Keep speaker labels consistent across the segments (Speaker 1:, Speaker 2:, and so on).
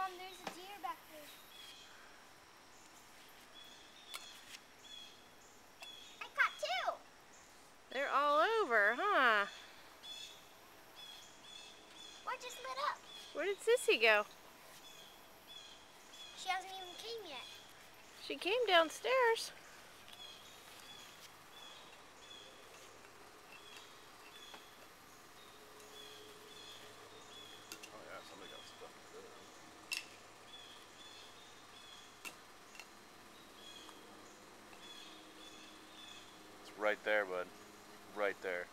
Speaker 1: Mom, there's a deer back there. I caught two.
Speaker 2: They're all over, huh?
Speaker 1: What just lit up?
Speaker 2: Where did Sissy go?
Speaker 1: She hasn't even came yet.
Speaker 2: She came downstairs.
Speaker 3: Oh yeah, somebody got stuck there. It's right there, bud. Right there.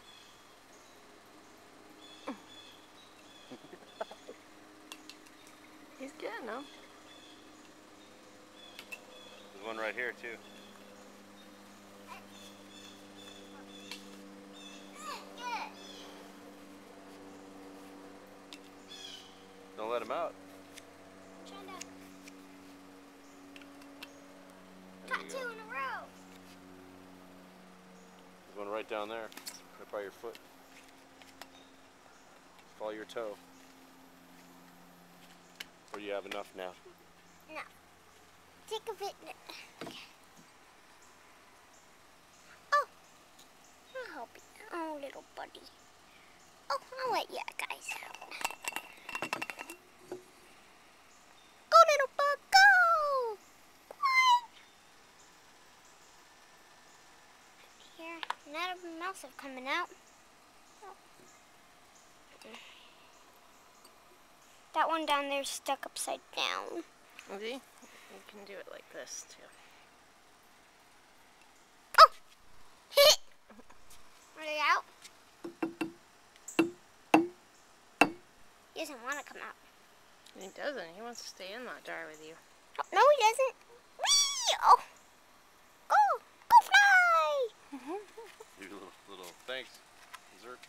Speaker 2: He's getting them.
Speaker 3: There's one right here too. Don't let him out. There
Speaker 1: Caught
Speaker 3: you
Speaker 1: two
Speaker 3: go.
Speaker 1: in a row.
Speaker 3: There's one right down there, right by your foot. Follow your toe. Or you have enough now?
Speaker 1: No. Take a bit. Okay. Oh, I'll help you. Oh, little buddy. Oh, I'll let you guys out. Go, little bug, go! Here, none of them else are coming out. Oh. That one down there is stuck upside down.
Speaker 2: See? You can do it like this too.
Speaker 1: Oh! Hit! Are they out? He doesn't want to come out.
Speaker 2: He doesn't. He wants to stay in that jar with you.
Speaker 1: Oh, no, he doesn't. Whee! Oh! Go! Go fly!
Speaker 3: Your little thanks, dessert.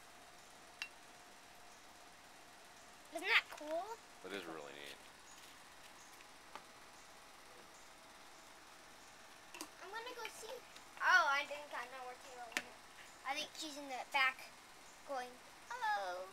Speaker 1: Isn't that cool?
Speaker 3: That is really neat.
Speaker 1: I'm gonna go see. Oh, I think I know where Taylor went. I think she's in the back going, oh.